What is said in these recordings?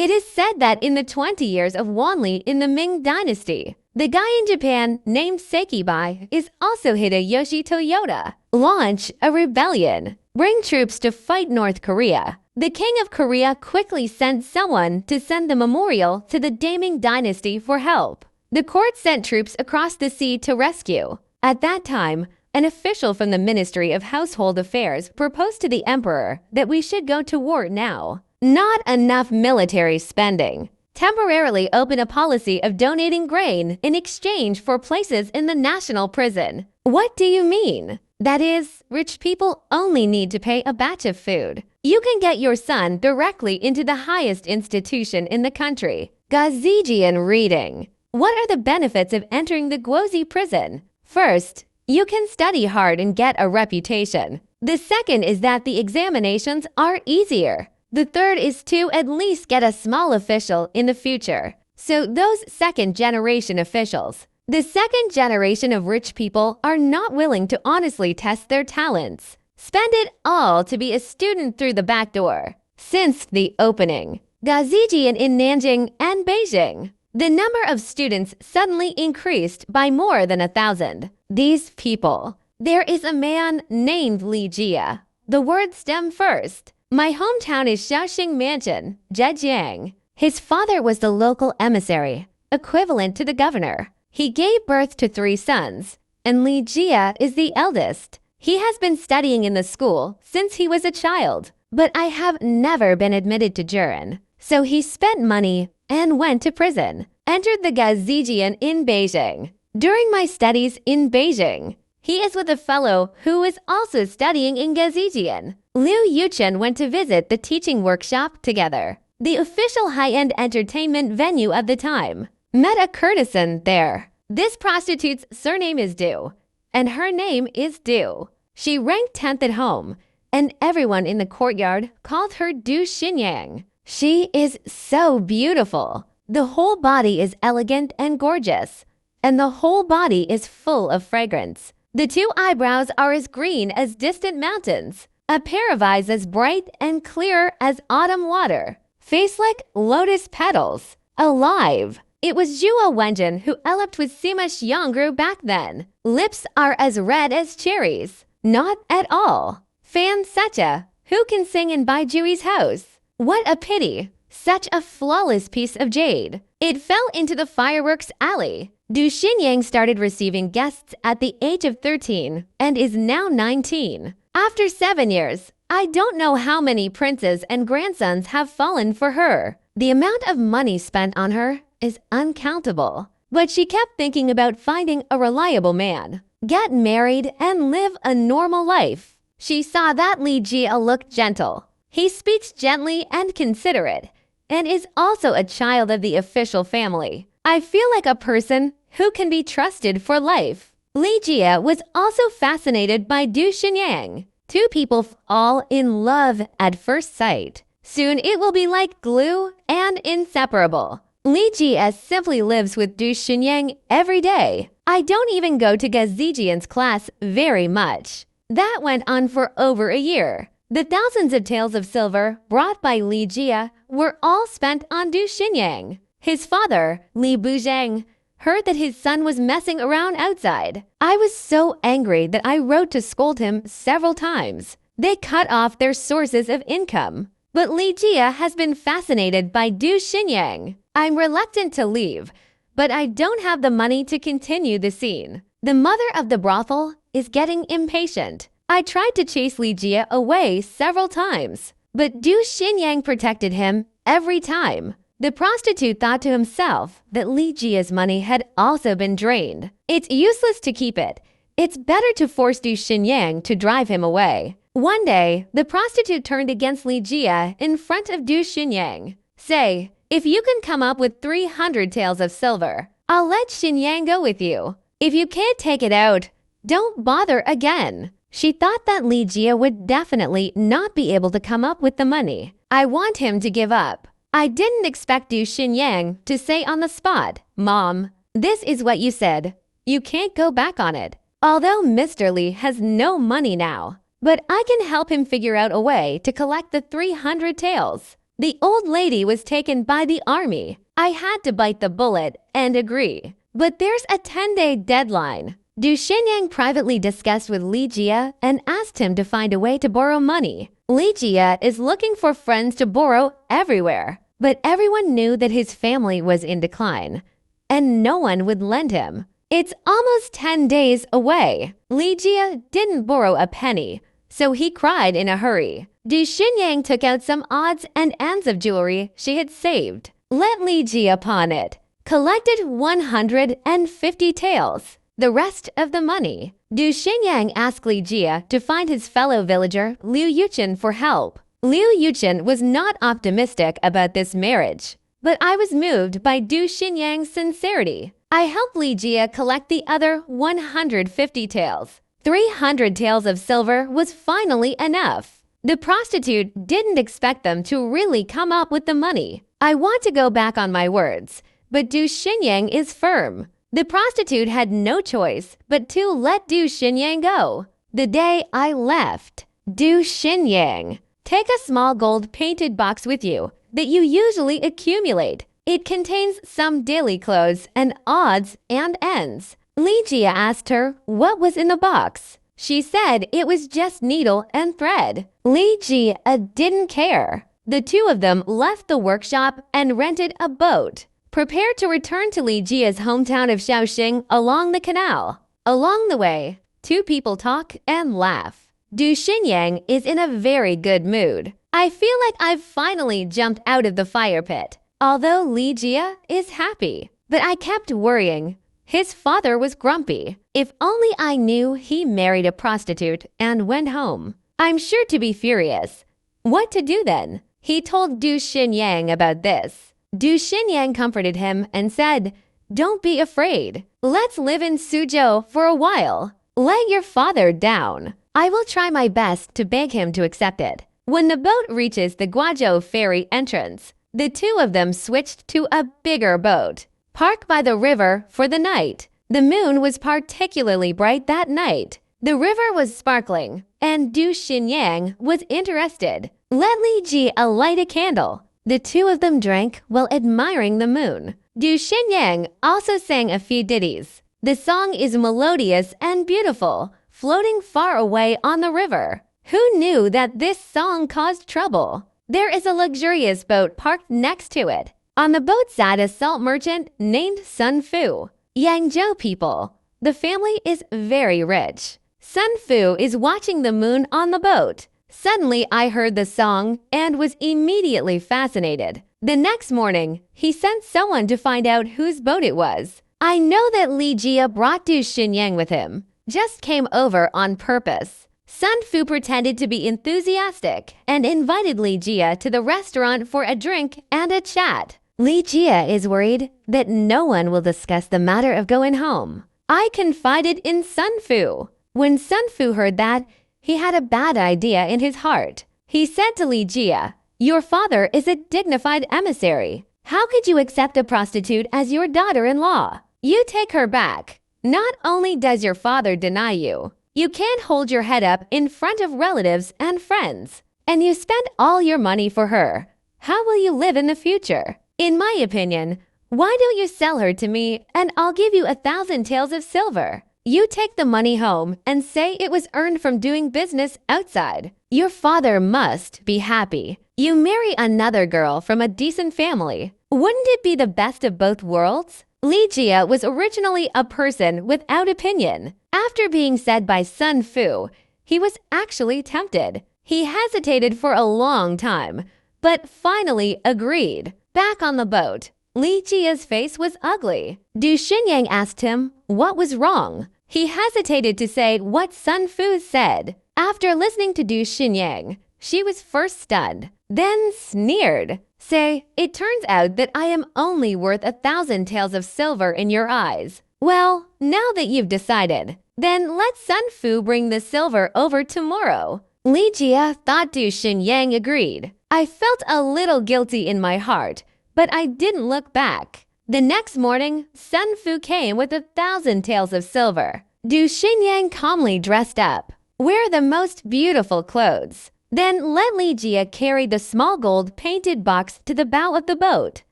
It is said that in the 20 years of Wanli in the Ming Dynasty, the guy in Japan named Sekibai is also Hideyoshi Toyota. Launch a rebellion. Bring troops to fight North Korea. The king of Korea quickly sent someone to send the memorial to the Ming Dynasty for help. The court sent troops across the sea to rescue. At that time, an official from the Ministry of Household Affairs proposed to the emperor that we should go to war now. Not enough military spending. Temporarily open a policy of donating grain in exchange for places in the national prison. What do you mean? That is, rich people only need to pay a batch of food. You can get your son directly into the highest institution in the country. Gazijian reading. What are the benefits of entering the Gwozi prison? First, you can study hard and get a reputation. The second is that the examinations are easier. The third is to at least get a small official in the future. So those second-generation officials. The second generation of rich people are not willing to honestly test their talents. Spend it all to be a student through the back door. Since the opening, Gazijian in Nanjing and Beijing, the number of students suddenly increased by more than 1,000. These people. There is a man named Li Jia. The words stem first. My hometown is Xiaoxing Mansion, Zhejiang. His father was the local emissary, equivalent to the governor. He gave birth to 3 sons, and Li Jia is the eldest. He has been studying in the school since he was a child, but I have never been admitted to Jurin. So he spent money and went to prison. Entered the Gazijian in Beijing. During my studies in Beijing, he is with a fellow who is also studying in Gazijian. Liu Yuchen went to visit the teaching workshop together, the official high-end entertainment venue of the time. Met a courtesan there. This prostitute's surname is Du, and her name is Du. She ranked 10th at home, and everyone in the courtyard called her Du Xinyan. She is so beautiful. The whole body is elegant and gorgeous, and the whole body is full of fragrance. The 2 eyebrows are as green as distant mountains, a pair of eyes as bright and clear as autumn water, face like lotus petals, alive. It was Zhuo Wenjin who eloped with Sima Xiangru back then. Lips are as red as cherries. Not at all. Fan Secha, who can sing in Baijui's house. What a pity. Such a flawless piece of jade. It fell into the fireworks alley. Du Xinyan started receiving guests at the age of 13 and is now 19. After 7 years, I don't know how many princes and grandsons have fallen for her. The amount of money spent on her is uncountable. But she kept thinking about finding a reliable man, get married, and live a normal life. She saw that Li Jia looked gentle. He speaks gently and considerate, and is also a child of the official family. I feel like a person who can be trusted for life. Li Jia was also fascinated by Du Xinyan. 2 people fall in love at first sight. Soon it will be like glue and inseparable. Li Jia simply lives with Du Xinyan every day. I don't even go to Gazijian's class very much. That went on for over a year. The thousands of taels of silver brought by Li Jia were all spent on Du Xinyan. His father, Li Buzhang, heard that his son was messing around outside. I was so angry that I wrote to scold him several times. They cut off their sources of income. But Li Jia has been fascinated by Du Xinyan. I'm reluctant to leave, but I don't have the money to continue the scene. The mother of the brothel is getting impatient. I tried to chase Li Jia away several times, but Du Xinyan protected him every time. The prostitute thought to himself that Li Jia's money had also been drained. It's useless to keep it. It's better to force Du Xinyan to drive him away. One day, the prostitute turned against Li Jia in front of Du Xinyan. Say, if you can come up with 300 taels of silver, I'll let Xinyan go with you. If you can't take it out, don't bother again. She thought that Li Jia would definitely not be able to come up with the money. I want him to give up. I didn't expect Du Xinyan to say on the spot, Mom, this is what you said. You can't go back on it. Although Mr. Li has no money now, but I can help him figure out a way to collect the 300 taels. The old lady was taken by the army. I had to bite the bullet and agree. But there's a 10-day deadline. Du Xinyang privately discussed with Li Jie and asked him to find a way to borrow money. Li Jie is looking for friends to borrow everywhere, but everyone knew that his family was in decline, and no one would lend him. It's almost 10 days away. Li Jie didn't borrow a penny, so he cried in a hurry. Du Xinyang took out some odds and ends of jewelry she had saved, let Li Jie pawn it, collected 150 taels, the rest of the money. Du Xinyang asked Li Jie to find his fellow villager Liu Yuchen for help. Liu Yuchen was not optimistic about this marriage, but I was moved by Du Xinyang's sincerity. I helped Li Jie collect the other 150 taels. 300 taels of silver was finally enough. The prostitute didn't expect them to really come up with the money. I want to go back on my words, but Du Xinyang is firm. The prostitute had no choice but to let Du Xinyang go. The day I left, Du Xinyang, take a small gold painted box with you that you usually accumulate. It contains some daily clothes and odds and ends. Li Jie asked her what was in the box. She said it was just needle and thread. Li Jie didn't care. The two of them left the workshop and rented a boat, prepared to return to Li Jie's hometown of Shaoxing along the canal. Along the way, two people talk and laugh. Du Xinyang is in a very good mood. I feel like I've finally jumped out of the fire pit, although Li Jie is happy. But I kept worrying. His father was grumpy. If only I knew he married a prostitute and went home. I'm sure to be furious. What to do then? He told Du Xinyang about this. Du Xinyang comforted him and said, "Don't be afraid. Let's live in Suzhou for a while. Let your father down. I will try my best to beg him to accept it." When the boat reaches the Guazhou ferry entrance, the two of them switched to a bigger boat, parked by the river for the night. The moon was particularly bright that night. The river was sparkling, and Du Xinyang was interested. Let Li Jie light a candle. The two of them drank while admiring the moon. Du Xinyang also sang a few ditties. The song is melodious and beautiful, floating far away on the river. Who knew that this song caused trouble? There is a luxurious boat parked next to it. On the boat sat a salt merchant named Sun Fu. Yangzhou people. The family is very rich. Sun Fu is watching the moon on the boat. Suddenly, I heard the song and was immediately fascinated. The next morning, he sent someone to find out whose boat it was. I know that Li Jie brought Du Xinyang with him, just came over on purpose. Sun Fu pretended to be enthusiastic and invited Li Jie to the restaurant for a drink and a chat. Li Jie is worried that no one will discuss the matter of going home. I confided in Sun Fu. When Sun Fu heard that, he had a bad idea in his heart. He said to Li Jie, "Your father is a dignified emissary. How could you accept a prostitute as your daughter-in-law? You take her back. Not only does your father deny you, you can't hold your head up in front of relatives and friends, and you spend all your money for her. How will you live in the future? In my opinion, why don't you sell her to me and I'll give you 1,000 taels of silver. You take the money home and say it was earned from doing business outside. Your father must be happy. You marry another girl from a decent family. Wouldn't it be the best of both worlds?" Li Jie was originally a person without opinion. After being said by Sun Fu, he was actually tempted. He hesitated for a long time, but finally agreed. Back on the boat, Li Jie's face was ugly. Du Xinyang asked him what was wrong. He hesitated to say what Sun Fu said. After listening to Du Xinyang, she was first stunned, then sneered. "Say, it turns out that I am only worth 1,000 taels of silver in your eyes. Well, now that you've decided, then let Sun Fu bring the silver over tomorrow." Li Jie thought Du Xinyang agreed. I felt a little guilty in my heart, but I didn't look back. The next morning, Sun Fu came with 1,000 taels of silver. Du Xinyang calmly dressed up. Wear the most beautiful clothes. Then let Li Jia carry the small gold-painted box to the bow of the boat.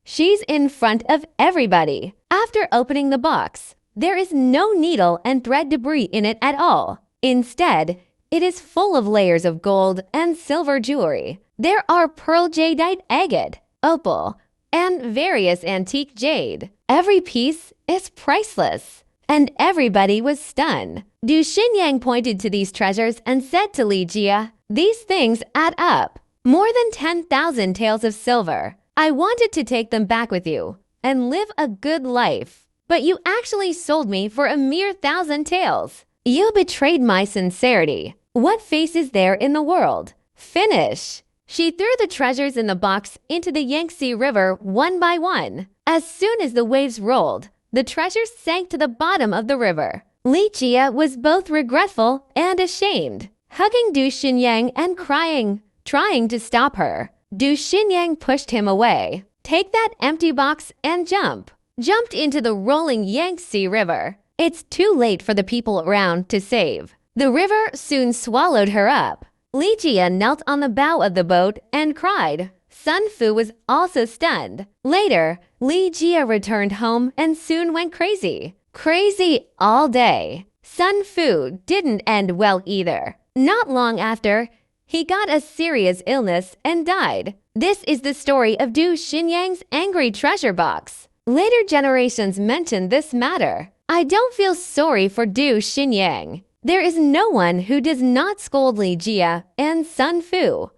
She's in front of everybody. After opening the box, there is no needle and thread debris in it at all. Instead, it is full of layers of gold and silver jewelry. There are pearl jadeite agate, opal, and various antique jade. Every piece is priceless, and everybody was stunned. Du Xingyang pointed to these treasures and said to Li Jia, "These things add up. More than 10,000 taels of silver. I wanted to take them back with you and live a good life, but you actually sold me for a mere 1,000 taels. You betrayed my sincerity. What face is there in the world? Finish." She threw the treasures in the box into the Yangtze River one by one. As soon as the waves rolled, the treasures sank to the bottom of the river. Li Jia was both regretful and ashamed, hugging Du Xingyang and crying, trying to stop her. Du Xingyang pushed him away. "Take that empty box and jump." Jumped into the rolling Yangtze River. It's too late for the people around to save. The river soon swallowed her up. Li Jia knelt on the bow of the boat and cried. Sun Fu was also stunned. Later, Li Jia returned home and soon went crazy. Crazy all day. Sun Fu didn't end well either. Not long after, he got a serious illness and died. This is the story of Du Xingyang's angry treasure box. Later generations mentioned this matter. I don't feel sorry for Du Xingyang. There is no one who does not scold Li Jia and Sun Fu.